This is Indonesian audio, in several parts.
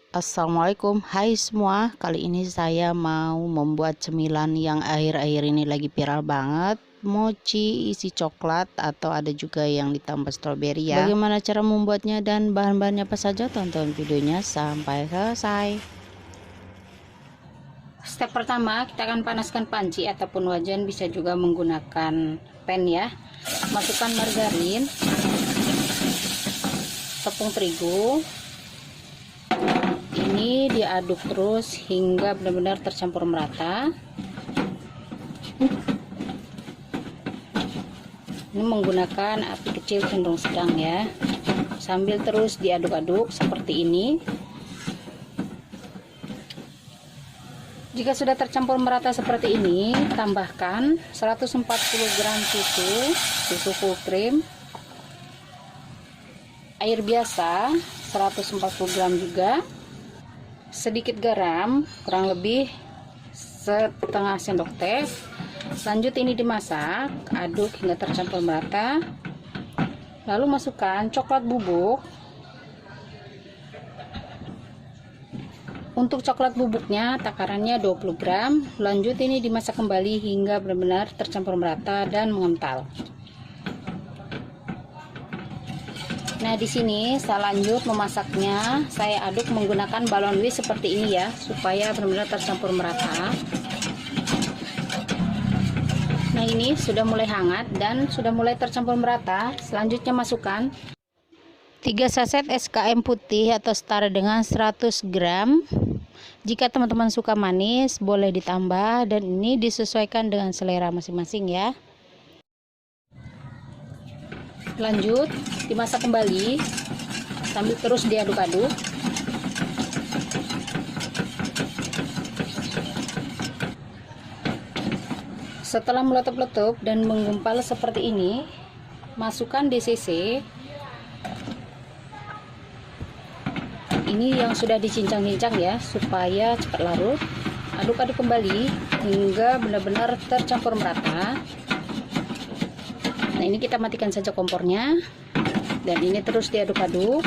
Assalamualaikum, hai semua. Kali ini saya mau membuat cemilan yang akhir-akhir ini lagi viral banget, mochi isi coklat atau ada juga yang ditambah stroberi ya. Bagaimana cara membuatnya dan bahan-bahannya apa saja? Tonton videonya sampai selesai. Step pertama, kita akan panaskan panci ataupun wajan, bisa juga menggunakan pan ya. Masukkan margarin, tepung terigu. Ini diaduk terus hingga benar-benar tercampur merata. Ini menggunakan api kecil cenderung sedang ya, sambil terus diaduk-aduk seperti ini. Jika sudah tercampur merata seperti ini, tambahkan 140 gram susu full cream, air biasa 140 gram juga, sedikit garam kurang lebih setengah sendok teh. Lanjut ini dimasak, aduk hingga tercampur merata. Lalu masukkan coklat bubuk. Untuk coklat bubuknya takarannya 20 gram. Lanjut ini dimasak kembali hingga benar-benar tercampur merata dan mengental. Nah, di sini saya lanjut memasaknya. Saya aduk menggunakan balon whisk seperti ini ya, supaya benar-benar tercampur merata. Nah, ini sudah mulai hangat dan sudah mulai tercampur merata. Selanjutnya masukkan 3 saset SKM putih atau setara dengan 100 gram. Jika teman-teman suka manis, boleh ditambah, dan ini disesuaikan dengan selera masing-masing ya. Lanjut dimasak kembali sambil terus diaduk-aduk. Setelah meletup-letup dan menggumpal seperti ini, masukkan DCC. Ini yang sudah dicincang-cincang ya, supaya cepat larut. Aduk-aduk kembali hingga benar-benar tercampur merata. Nah, ini kita matikan saja kompornya, dan ini terus diaduk-aduk.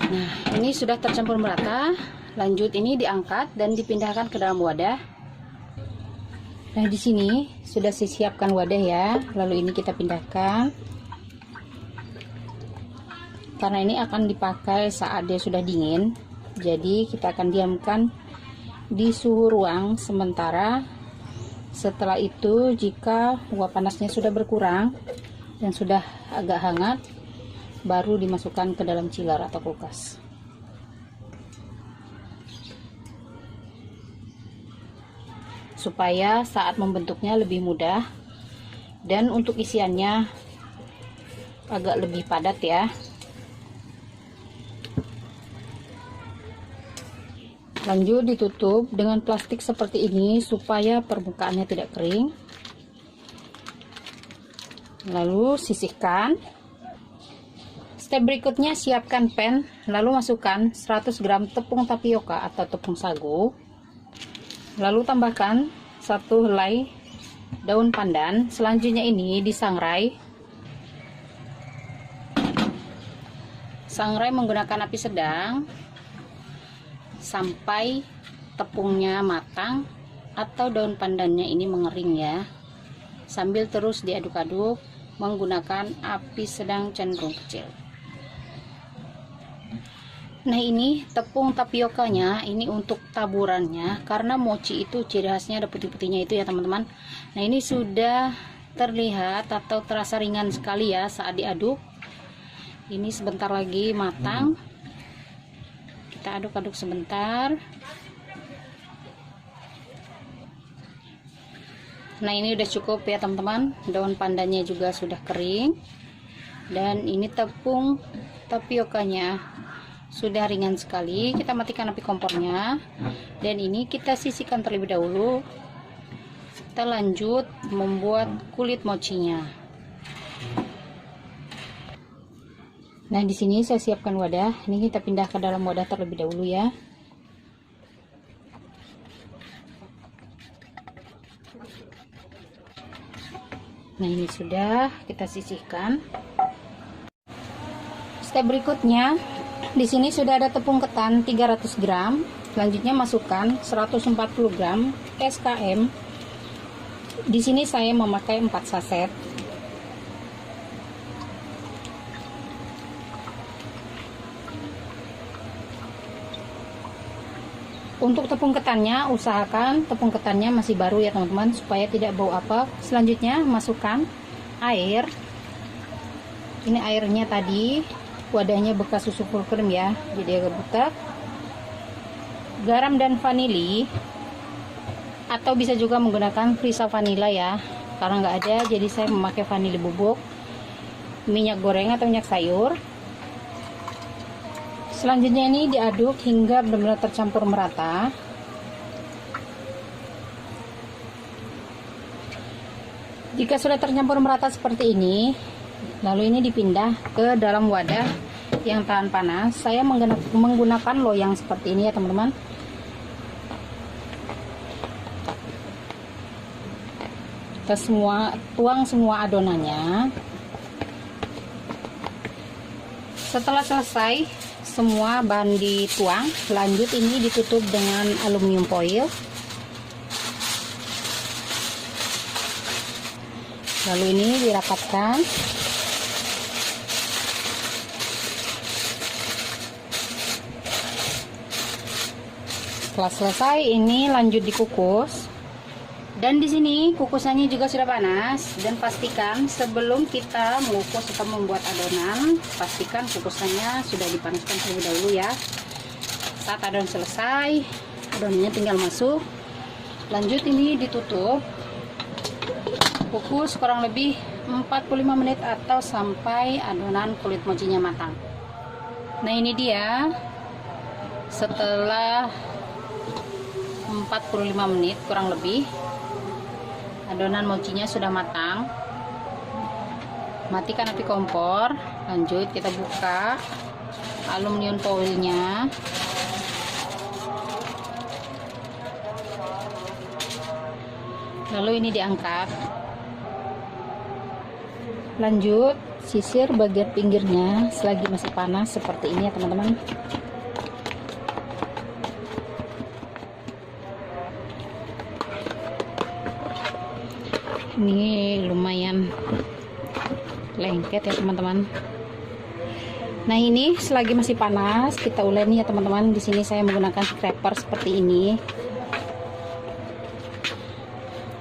Nah, ini sudah tercampur merata. Lanjut ini diangkat dan dipindahkan ke dalam wadah. Nah, di sini sudah disiapkan wadah ya. Lalu ini kita pindahkan, karena ini akan dipakai saat dia sudah dingin. Jadi kita akan diamkan di suhu ruang sementara. Setelah itu, jika uap panasnya sudah berkurang dan sudah agak hangat, baru dimasukkan ke dalam chiller atau kulkas. Supaya saat membentuknya lebih mudah, dan untuk isiannya agak lebih padat ya. Lanjut ditutup dengan plastik seperti ini supaya permukaannya tidak kering. Lalu sisihkan. Step berikutnya, siapkan pan, lalu masukkan 100 gram tepung tapioka atau tepung sagu. Lalu tambahkan 1 helai daun pandan. Selanjutnya ini disangrai. Sangrai menggunakan api sedang sampai tepungnya matang atau daun pandannya ini mengering ya. Sambil terus diaduk-aduk menggunakan api sedang cenderung kecil. Nah, ini tepung tapiokanya, ini untuk taburannya, karena mochi itu ciri khasnya ada putih-putihnya itu ya teman-teman. Nah, ini sudah terlihat atau terasa ringan sekali ya saat diaduk. Ini sebentar lagi matang. Kita aduk-aduk sebentar. Nah, ini udah cukup ya teman-teman. Daun pandannya juga sudah kering, dan ini tepung tapiokanya sudah ringan sekali. Kita matikan api kompornya, dan ini kita sisihkan terlebih dahulu. Kita lanjut membuat kulit mochinya. Nah, di sini saya siapkan wadah. Ini kita pindah ke dalam wadah terlebih dahulu ya. Nah, ini sudah kita sisihkan. Step berikutnya, di sini sudah ada tepung ketan 300 gram. Selanjutnya masukkan 140 gram SKM. Di sini saya memakai 4 saset. Untuk tepung ketannya, usahakan tepung ketannya masih baru ya teman-teman, supaya tidak bau apa. Selanjutnya masukkan air. Ini airnya tadi wadahnya bekas susu full cream ya, jadi agak butek. Garam dan vanili, atau bisa juga menggunakan Frisa vanila ya, karena nggak ada jadi saya memakai vanili bubuk. Minyak goreng atau minyak sayur. Selanjutnya ini diaduk hingga benar-benar tercampur merata. Jika sudah tercampur merata seperti ini, lalu ini dipindah ke dalam wadah yang tahan panas. Saya menggunakan loyang seperti ini ya teman-teman. Kita tuang semua adonannya. Setelah selesai semua bahan dituang, lanjut ini ditutup dengan aluminium foil. Lalu ini dirapatkan. Setelah selesai ini lanjut dikukus. Dan di sini kukusannya juga sudah panas, dan pastikan sebelum kita mengukus atau membuat adonan, pastikan kukusannya sudah dipanaskan terlebih dahulu ya. Saat adonan selesai, adonannya tinggal masuk. Lanjut ini ditutup. Kukus kurang lebih 45 menit atau sampai adonan kulit mochinya matang. Nah, ini dia setelah 45 menit kurang lebih, adonan mochinya sudah matang. Matikan api kompor. Lanjut kita buka aluminium foilnya. Lalu ini diangkat. Lanjut sisir bagian pinggirnya selagi masih panas seperti ini ya teman-teman. Ini lumayan lengket ya teman-teman. Nah, ini selagi masih panas kita uleni ya teman-teman. Di sini saya menggunakan scraper seperti ini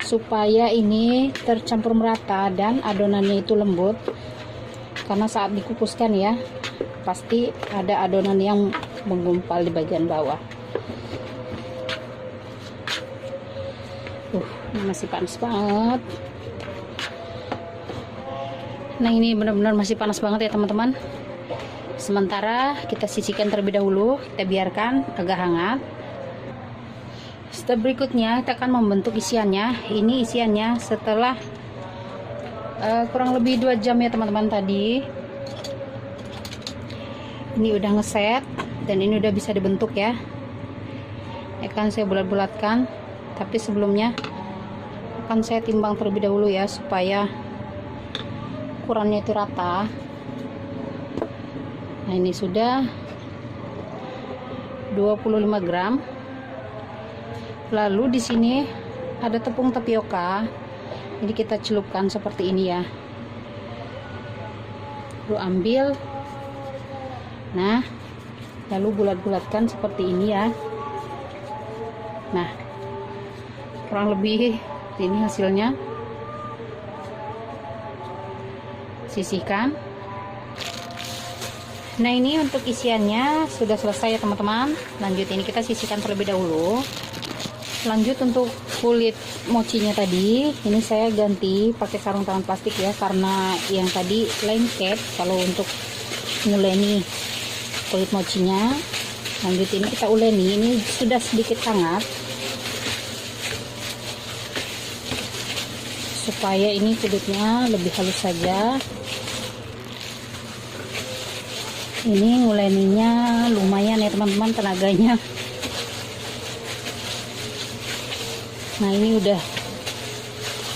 supaya ini tercampur merata dan adonannya itu lembut. Karena saat dikukuskan ya, pasti ada adonan yang menggumpal di bagian bawah. Ini masih panas banget. Nah, ini benar-benar masih panas banget ya teman-teman. Sementara kita sisihkan terlebih dahulu, kita biarkan agak hangat. Step berikutnya kita akan membentuk isiannya. Ini isiannya setelah kurang lebih 2 jam ya teman-teman tadi. Ini udah ngeset dan ini udah bisa dibentuk ya. Akan saya bulat-bulatkan, tapi sebelumnya akan saya timbang terlebih dahulu ya, supaya ukurannya itu rata. Nah, ini sudah 25 gram. Lalu di sini ada tepung tapioka. Jadi kita celupkan seperti ini ya. Lalu ambil. Nah, lalu bulat-bulatkan seperti ini ya. Nah, kurang lebih ini hasilnya. Sisihkan. Nah, ini untuk isiannya sudah selesai ya teman-teman. Lanjut ini kita sisihkan terlebih dahulu. Lanjut untuk kulit mochinya tadi, ini saya ganti pakai sarung tangan plastik ya, karena yang tadi lengket kalau untuk nguleni kulit mochinya. Lanjut ini kita uleni, ini sudah sedikit hangat supaya ini kulitnya lebih halus saja. Ini nguleninya lumayan ya teman-teman tenaganya. Nah ini udah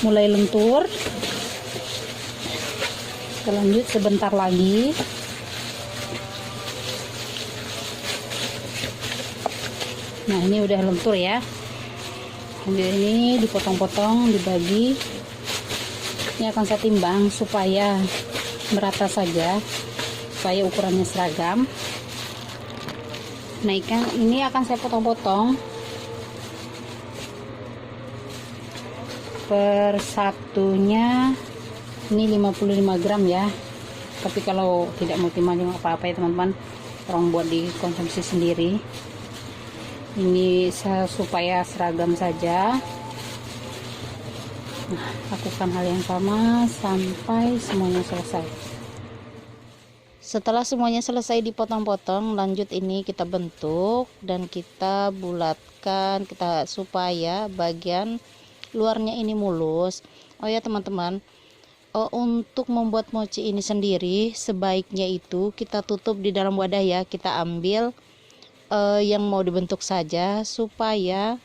mulai lentur. Kita lanjut sebentar lagi. Nah ini udah lentur ya. Ambil ini dipotong-potong, dibagi. Ini akan saya timbang supaya merata saja, supaya ukurannya seragam. Nah ikan ini akan saya potong-potong per satunya ini 55 gram ya. Tapi kalau tidak mau timbang apa-apa ya teman-teman, orang buat dikonsumsi sendiri. Ini supaya seragam saja. Nah, lakukan hal yang sama sampai semuanya selesai. Setelah semuanya selesai dipotong-potong, lanjut ini kita bentuk dan kita bulatkan supaya bagian luarnya ini mulus. Oh ya teman-teman, untuk membuat mochi ini sendiri sebaiknya itu kita tutup di dalam wadah ya. Kita ambil yang mau dibentuk saja supaya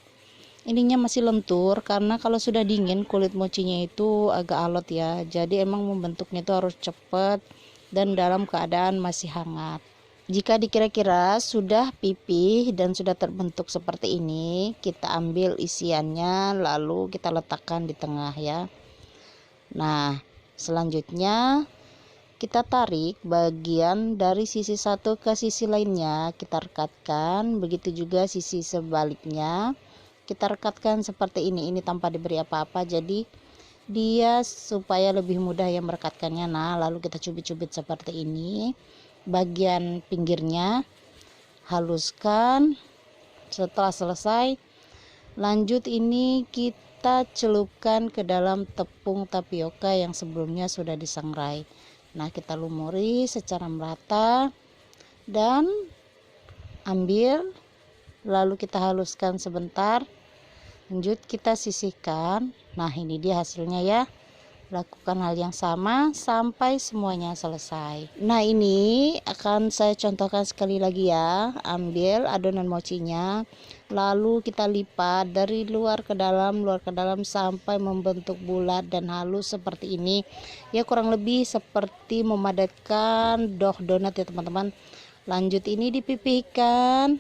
ininya masih lentur, karena kalau sudah dingin kulit mochinya itu agak alot ya. Jadi emang membentuknya itu harus cepat dan dalam keadaan masih hangat. Jika dikira-kira sudah pipih dan sudah terbentuk seperti ini, kita ambil isiannya lalu kita letakkan di tengah ya. Nah selanjutnya kita tarik bagian dari sisi satu ke sisi lainnya, kita rekatkan. Begitu juga sisi sebaliknya kita rekatkan seperti ini tanpa diberi apa-apa, jadi dia supaya lebih mudah ya merekatkannya. Nah lalu kita cubit-cubit seperti ini, bagian pinggirnya haluskan. Setelah selesai, lanjut ini kita celupkan ke dalam tepung tapioka yang sebelumnya sudah disangrai. Nah kita lumuri secara merata dan ambil, lalu kita haluskan sebentar. Lanjut kita sisihkan. Nah ini dia hasilnya ya. Lakukan hal yang sama sampai semuanya selesai. Nah ini akan saya contohkan sekali lagi ya. Ambil adonan mochinya, lalu kita lipat dari luar ke dalam sampai membentuk bulat dan halus seperti ini ya, kurang lebih seperti memadatkan dough donat ya teman-teman. Lanjut ini dipipihkan.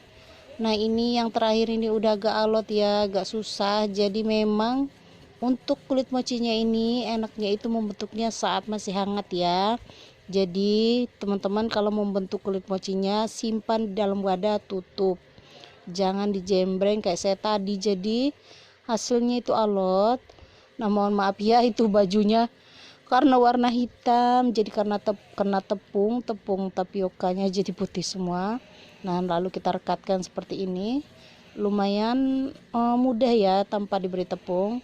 Nah ini yang terakhir ini udah agak alot ya, agak susah. Jadi memang untuk kulit mochinya ini enaknya itu membentuknya saat masih hangat ya. Jadi teman-teman kalau membentuk kulit mochinya, simpan di dalam wadah, tutup. Jangan dijembreng kayak saya tadi, jadi hasilnya itu alot. Nah mohon maaf ya, itu bajunya karena warna hitam, jadi karena kena tepung tapiokanya jadi putih semua. Nah lalu kita rekatkan seperti ini, lumayan mudah ya tanpa diberi tepung.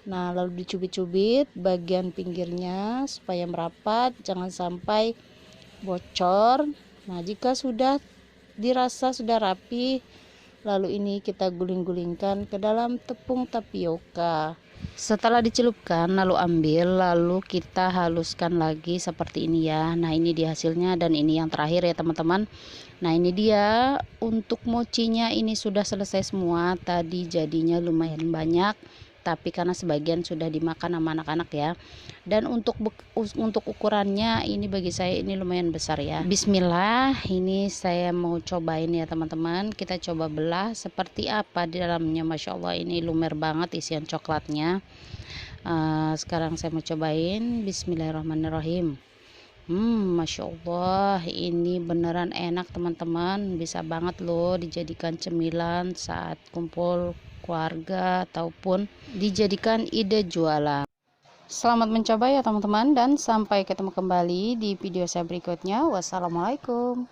Nah lalu dicubit-cubit bagian pinggirnya supaya merapat, jangan sampai bocor. Nah jika sudah dirasa sudah rapi, lalu ini kita guling-gulingkan ke dalam tepung tapioka. Setelah dicelupkan lalu ambil, lalu kita haluskan lagi seperti ini ya. Nah ini dia hasilnya dan ini yang terakhir ya teman-teman. Nah ini dia untuk mochinya, ini sudah selesai semua. Tadi jadinya lumayan banyak, tapi karena sebagian sudah dimakan sama anak-anak ya. Dan untuk ukurannya ini bagi saya ini lumayan besar ya. Bismillah, ini saya mau cobain ya teman-teman. Kita coba belah seperti apa di dalamnya. Masya Allah ini lumer banget isian coklatnya. Sekarang saya mau cobain. Bismillahirrahmanirrahim. Masya Allah ini beneran enak teman-teman. Bisa banget loh dijadikan cemilan saat kumpul keluarga ataupun dijadikan ide jualan. Selamat mencoba ya teman-teman, dan sampai ketemu kembali di video saya berikutnya. Wassalamualaikum.